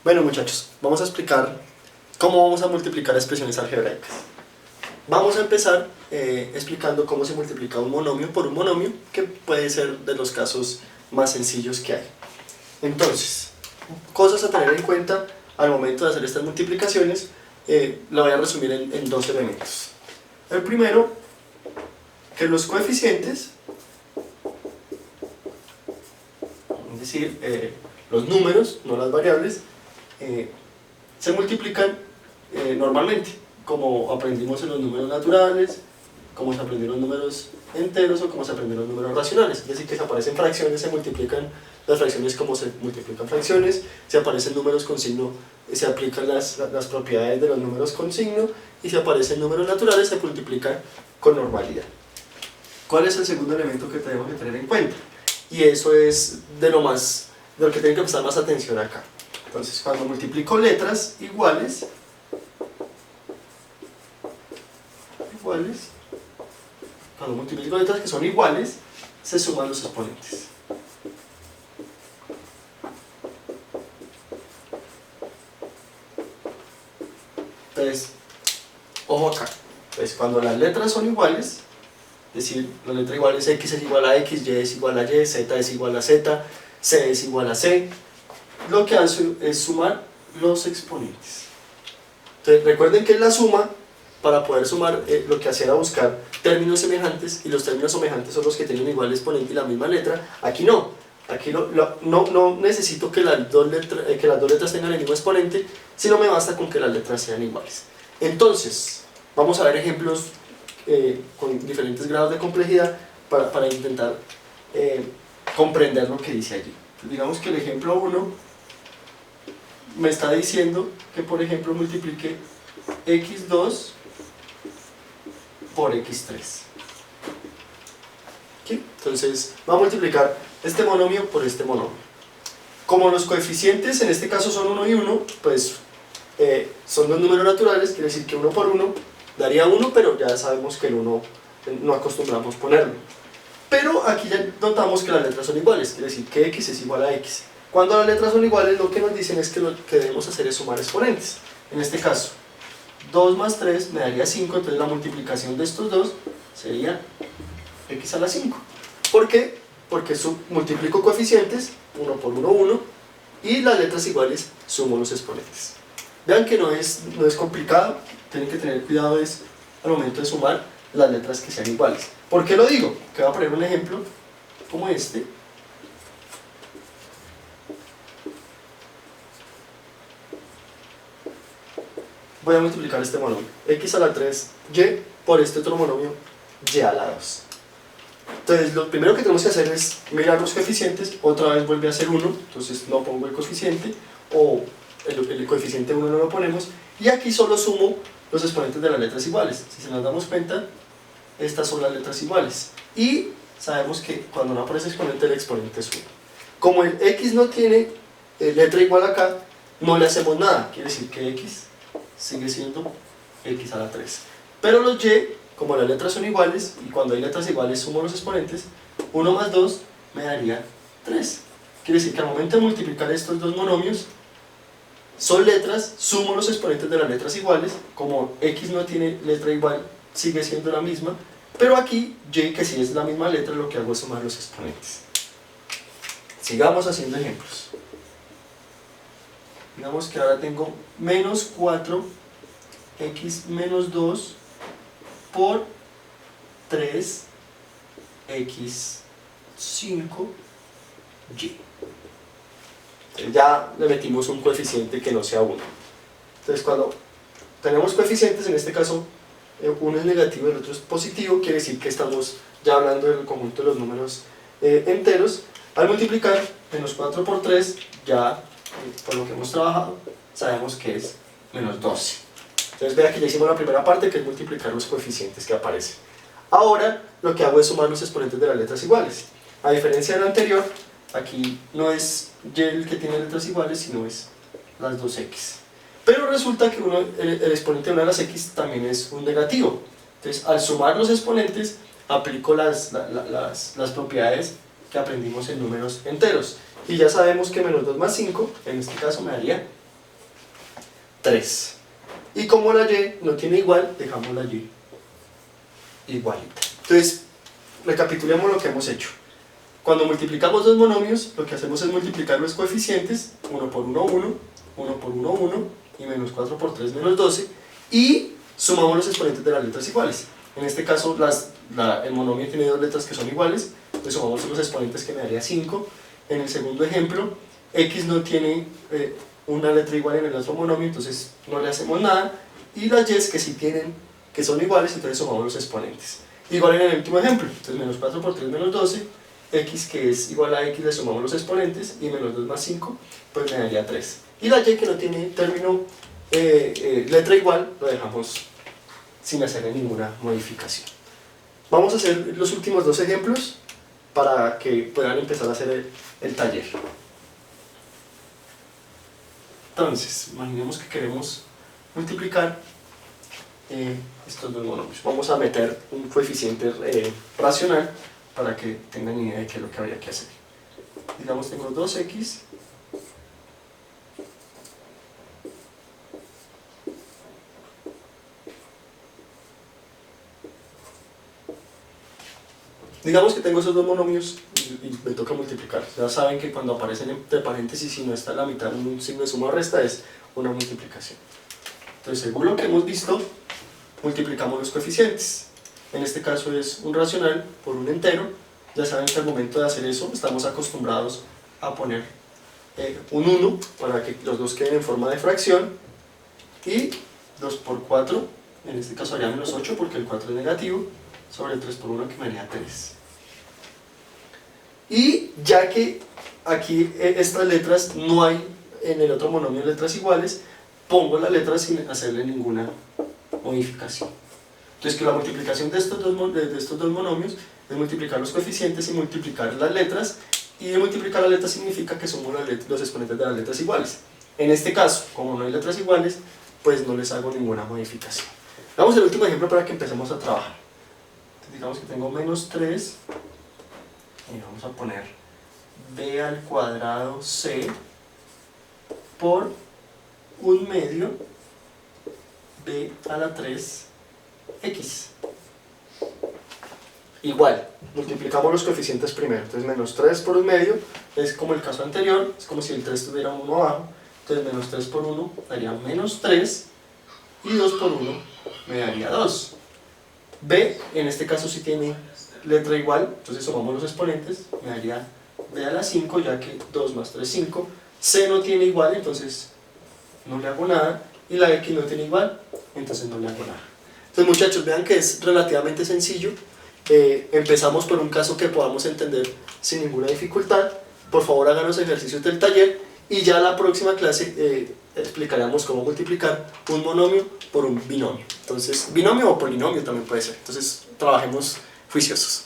Bueno muchachos, vamos a explicar cómo vamos a multiplicar expresiones algebraicas. Vamos a empezar explicando cómo se multiplica un monomio por un monomio, que puede ser de los casos más sencillos que hay. Entonces, cosas a tener en cuenta al momento de hacer estas multiplicaciones, la voy a resumir en dos elementos. El primero, que los coeficientes, es decir, los números, no las variables, se multiplican normalmente, como aprendimos en los números naturales, como se aprendieron los números enteros o como se aprendieron los números racionales. Es decir, que si aparecen fracciones, se multiplican las fracciones como se multiplican fracciones. Si aparecen números con signo, se aplican las propiedades de los números con signo, y si aparecen números naturales, se multiplican con normalidad. ¿Cuál es el segundo elemento que tenemos que tener en cuenta? Y eso es de lo que tienen que prestar más atención acá. Entonces, cuando multiplico letras iguales, cuando multiplico letras que son iguales, se suman los exponentes. Entonces, ojo acá. Entonces, cuando las letras son iguales, es decir, la letra igual es X es igual a X, Y es igual a Y, Z es igual a Z, C es igual a C, lo que hace es sumar los exponentes. Entonces, recuerden que en la suma, para poder sumar, lo que hacía era buscar términos semejantes, y los términos semejantes son los que tienen igual exponente y la misma letra. Aquí no. Aquí no necesito que las dos letras tengan el mismo exponente, sino me basta con que las letras sean iguales. Entonces, vamos a ver ejemplos con diferentes grados de complejidad para intentar comprender lo que dice allí. Entonces, digamos que el ejemplo 1 me está diciendo que, por ejemplo, multiplique x2 por x3. ¿Sí? Entonces, va a multiplicar este monomio por este monomio. Como los coeficientes en este caso son 1 y 1, pues son dos números naturales, quiere decir que 1 por 1 daría 1, pero ya sabemos que el 1 no acostumbramos ponerlo. Pero aquí ya notamos que las letras son iguales, quiere decir que x es igual a x. Cuando las letras son iguales, lo que nos dicen es que lo que debemos hacer es sumar exponentes. En este caso, 2 más 3 me daría 5, entonces la multiplicación de estos dos sería x a la 5. ¿Por qué? Porque multiplico coeficientes, 1 por 1, 1, y las letras iguales sumo los exponentes. Vean que no es complicado, tienen que tener cuidado al momento de sumar las letras que sean iguales. ¿Por qué lo digo? Que voy a poner un ejemplo como este. Voy a multiplicar este monomio, x a la 3y, por este otro monomio, y a la 2. Entonces, lo primero que tenemos que hacer es mirar los coeficientes. Otra vez vuelve a ser 1, entonces no pongo el coeficiente, o el coeficiente 1 no lo ponemos, y aquí solo sumo los exponentes de las letras iguales. Si se nos damos cuenta, estas son las letras iguales, y sabemos que cuando no aparece exponente, el exponente es 1. Como el x no tiene letra igual acá, no le hacemos nada, quiere decir que x sigue siendo x a la 3. Pero los y, como las letras son iguales, y cuando hay letras iguales sumo los exponentes, 1 más 2 me daría 3. Quiere decir que al momento de multiplicar estos dos monomios, son letras, sumo los exponentes de las letras iguales, como x no tiene letra igual, sigue siendo la misma, pero aquí y, que sí es la misma letra, lo que hago es sumar los exponentes. Sigamos haciendo ejemplos. Digamos que ahora tengo menos 4x menos 2 por 3x5y. Ya le metimos un coeficiente que no sea 1. Entonces, cuando tenemos coeficientes, en este caso uno es negativo y el otro es positivo, quiere decir que estamos ya hablando del conjunto de los números enteros. Al multiplicar menos 4 por 3, ya por lo que hemos trabajado, sabemos que es menos 12. Entonces vea que ya hicimos la primera parte, que es multiplicar los coeficientes que aparecen. Ahora lo que hago es sumar los exponentes de las letras iguales. A diferencia del anterior, aquí no es y el que tiene letras iguales, sino es las dos x. Pero resulta que el exponente de una de las x también es un negativo. Entonces, al sumar los exponentes, aplico las propiedades que aprendimos en números enteros. Y ya sabemos que menos 2 más 5, en este caso me daría 3. Y como la y no tiene igual, dejamos la y igualita. Entonces, recapitulemos lo que hemos hecho. Cuando multiplicamos dos monomios, lo que hacemos es multiplicar los coeficientes, 1 por 1, 1, 1 por 1, 1, y menos 4 por 3, menos 12, y sumamos los exponentes de las letras iguales. En este caso, el monomio tiene dos letras que son iguales, entonces sumamos los exponentes que me daría 5. En el segundo ejemplo, x no tiene una letra igual en el otro monomio, entonces no le hacemos nada, y las y que sí tienen, que son iguales, entonces sumamos los exponentes. Igual en el último ejemplo, entonces menos 4 por 3, menos 12, x que es igual a x le sumamos los exponentes, y menos 2 más 5, pues me daría 3. Y la y que no tiene término letra igual, lo dejamos sin hacerle ninguna modificación. Vamos a hacer los últimos dos ejemplos para que puedan empezar a hacer el taller. Entonces, imaginemos que queremos multiplicar estos dos monomios. Vamos a meter un coeficiente racional para que tengan idea de qué es lo que habría que hacer. Digamos, tengo 2x digamos que tengo esos dos monomios y me toca multiplicar. Ya saben que cuando aparecen entre paréntesis y no está la mitad en un signo de suma o resta es una multiplicación. Entonces, según lo que hemos visto, multiplicamos los coeficientes. En este caso es un racional por un entero. Ya saben que al momento de hacer eso estamos acostumbrados a poner un 1 para que los dos queden en forma de fracción, y 2 por 4, en este caso haría menos 8 porque el 4 es negativo, sobre 3 por 1 que me haría 3. Y ya que aquí estas letras no hay en el otro monomio letras iguales, pongo las letras sin hacerle ninguna modificación. Entonces, que la multiplicación de estos dos monomios es multiplicar los coeficientes y multiplicar las letras, y de multiplicar las letras significa que sumo los exponentes de las letras iguales. En este caso, como no hay letras iguales, pues no les hago ninguna modificación. Vamos al último ejemplo para que empecemos a trabajar. Entonces, digamos que tengo menos 3, y vamos a poner b al cuadrado c por 1 medio b a la 3 x. Igual, multiplicamos los coeficientes primero. Entonces menos 3 por 1 medio es como el caso anterior, es como si el 3 tuviera 1 abajo. Entonces menos 3 por 1 daría menos 3, y 2 por 1 me daría 2. B en este caso sí tiene letra igual, entonces sumamos los exponentes, me daría b a la 5, ya que 2 más 3, 5. C no tiene igual, entonces no le hago nada, y la x no tiene igual, entonces no le hago nada. Entonces, muchachos, vean que es relativamente sencillo. Empezamos por un caso que podamos entender sin ninguna dificultad. Por favor, hagan los ejercicios del taller, y ya la próxima clase explicaremos cómo multiplicar un monomio por un binomio. Entonces, binomio o polinomio también puede ser. Entonces, trabajemos juiciosos.